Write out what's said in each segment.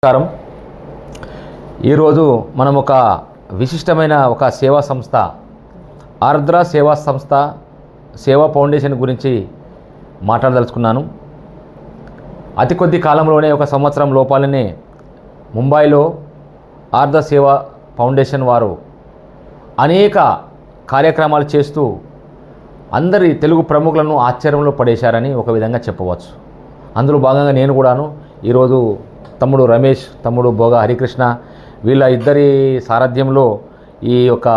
నమస్కారం. ఈరోజు మనం ఒక విశిష్టమైన ఒక సేవా సంస్థ ఆర్ద్ర సేవా సంస్థ సేవా ఫౌండేషన్ గురించి మాట్లాడదలుచుకున్నాను. అతి కొద్ది కాలంలోనే ఒక సంవత్సరం లోపాలనే ముంబైలో ఆర్ద్ర సేవా ఫౌండేషన్ వారు అనేక కార్యక్రమాలు చేస్తూ అందరి తెలుగు ప్రముఖులను ఆశ్చర్యంలో పడేశారని ఒక విధంగా చెప్పవచ్చు. అందులో భాగంగా నేను కూడాను ఈరోజు తమ్ముడు రమేష్, తమ్ముడు బోగా హరికృష్ణ వీళ్ళ ఇద్దరి సారథ్యంలో ఈ యొక్క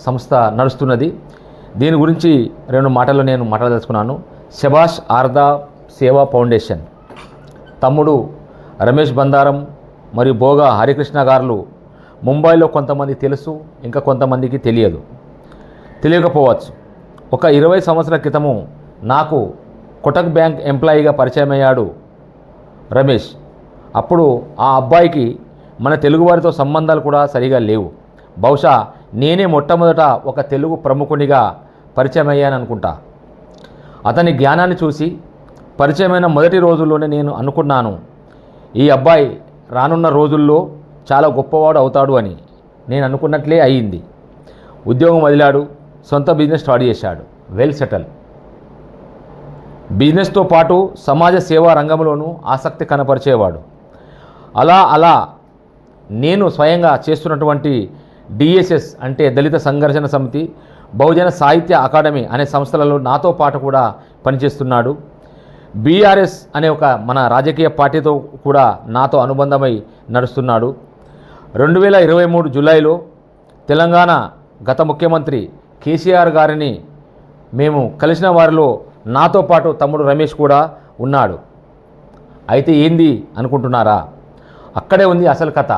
సంస్థ నడుస్తున్నది. దీని గురించి రెండు మాటలు నేను మాట్లాడదలుచుకున్నాను. శభాష్ ఆర్ద్ర సేవా ఫౌండేషన్ తమ్ముడు రమేష్ బందారం మరియు బోగా హరికృష్ణ గారు ముంబైలో కొంతమంది తెలుసు, ఇంకా కొంతమందికి తెలియకపోవచ్చు. ఒక 20 సంవత్సరాల క్రితము నాకు కోటక్ బ్యాంక్ ఎంప్లాయీగా పరిచయం అయ్యాడు రమేష్. అప్పుడు ఆ అబ్బాయికి మన తెలుగువారితో సంబంధాలు కూడా సరిగా లేవు. బహుశా నేనే మొట్టమొదట ఒక తెలుగు ప్రముఖునిగా పరిచయం అయ్యాను అనుకుంటా. అతని జ్ఞానాన్ని చూసి పరిచయమైన మొదటి రోజుల్లోనే నేను అనుకున్నాను, ఈ అబ్బాయి రానున్న రోజుల్లో చాలా గొప్పవాడు అవుతాడు అని. నేను అనుకున్నట్లే అయ్యింది. ఉద్యోగం వదిలాడు, సొంత బిజినెస్ స్టార్ట్ చేశాడు, వెల్ సెటిల్. బిజినెస్తో పాటు సమాజ సేవా రంగంలోనూ ఆసక్తి కనపరిచేవాడు. అలా నేను స్వయంగా చేస్తున్నటువంటి డిఎస్ఎస్ అంటే దళిత సంఘర్షణ సమితి, బహుజన సాహిత్య అకాడమీ అనే సంస్థలలో నాతో పాటు కూడా పనిచేస్తున్నాడు. బీఆర్ఎస్ అనే ఒక మన రాజకీయ పార్టీతో కూడా నాతో అనుబంధమై నడుస్తున్నాడు. 2023 జూలైలో తెలంగాణ గత ముఖ్యమంత్రి కేసీఆర్ గారిని మేము కలిసిన వారిలో నాతో పాటు తమ్ముడు రమేష్ కూడా ఉన్నాడు. అయితే ఏంది అనుకుంటున్నారా? అక్కడే ఉంది అసలు కథ.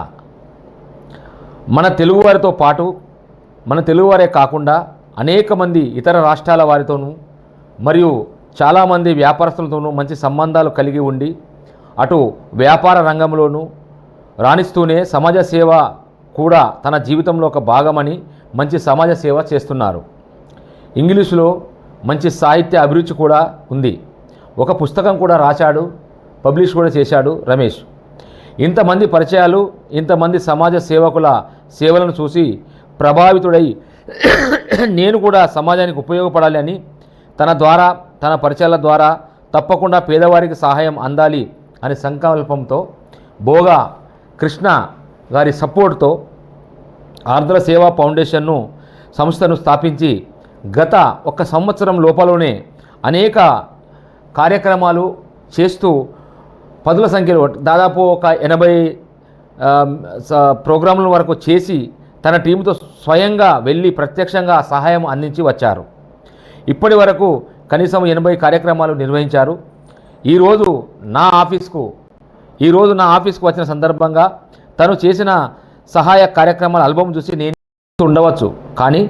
మన తెలుగువారితో పాటు మన తెలుగువారే కాకుండా అనేక మంది ఇతర రాష్ట్రాల వారితోనూ మరియు చాలామంది వ్యాపారస్తులతోనూ మంచి సంబంధాలు కలిగి ఉండి అటు వ్యాపార రంగంలోనూ రాణిస్తూనే సమాజ సేవ కూడా తన జీవితంలో ఒక భాగమని మంచి సమాజ సేవ చేస్తున్నారు. ఇంగ్లీషులో మంచి సాహిత్య అభిరుచి కూడా ఉంది. ఒక పుస్తకం కూడా రాశాడు, పబ్లిష్ కూడా చేశాడు రమేష్. ఇంతమంది పరిచయాలు, ఇంతమంది సమాజ సేవకుల సేవలను చూసి ప్రభావితుడై నేను కూడా సమాజానికి ఉపయోగపడాలి అని తన పరిచయాల ద్వారా తప్పకుండా పేదవారికి సహాయం అందాలి అనే సంకల్పంతో బోగా కృష్ణ గారి సపోర్ట్తో ఆర్ద్ర సేవా ఫౌండేషన్ను సంస్థను స్థాపించి గత ఒక సంవత్సరం లోపలనే అనేక కార్యక్రమాలు చేస్తూ పదుల సంఖ్యలో దాదాపు ఒక 80 ప్రోగ్రాముల వరకు చేసి తన టీంతో స్వయంగా వెళ్ళి ప్రత్యక్షంగా సహాయం అందించి వచ్చారు. ఇప్పటి వరకు కనీసం 80 కార్యక్రమాలు నిర్వహించారు. ఈరోజు నా ఆఫీస్కు వచ్చిన సందర్భంగా తను చేసిన సహాయ కార్యక్రమాల ఆల్బమ్ చూసి నేను ఉండవచ్చు, కానీ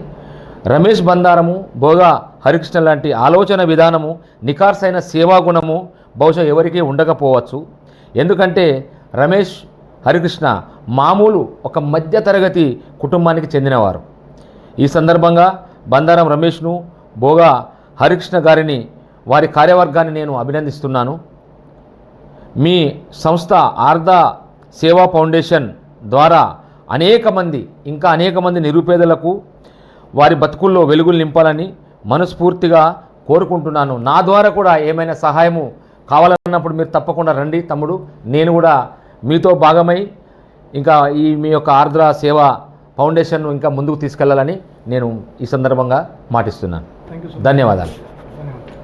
రమేష్ బందారము, బోగా హరికృష్ణ లాంటి ఆలోచన విధానము, నికార్సైన సేవాగుణము బహుశా ఎవరికీ ఉండకపోవచ్చు. ఎందుకంటే రమేష్, హరికృష్ణ మామూలు ఒక మధ్యతరగతి కుటుంబానికి చెందినవారు. ఈ సందర్భంగా బందారం రమేష్ను, బోగా హరికృష్ణ గారిని, వారి కార్యవర్గాన్ని నేను అభినందిస్తున్నాను. మీ సంస్థ ఆర్ద్ర సేవా ఫౌండేషన్ ద్వారా ఇంకా అనేక మంది నిరుపేదలకు వారి బతుకుల్లో వెలుగులు నింపాలని మనస్ఫూర్తిగా కోరుకుంటున్నాను. నా ద్వారా కూడా ఏమైనా సహాయము కావాలన్నప్పుడు మీరు తప్పకుండా రండి తమ్ముడు. నేను కూడా మీతో భాగమై ఇంకా మీ యొక్క ఆర్ద్ర సేవా ఫౌండేషన్ను ఇంకా ముందుకు తీసుకెళ్లాలని నేను ఈ సందర్భంగా మాటిస్తున్నాను. ధన్యవాదాలు.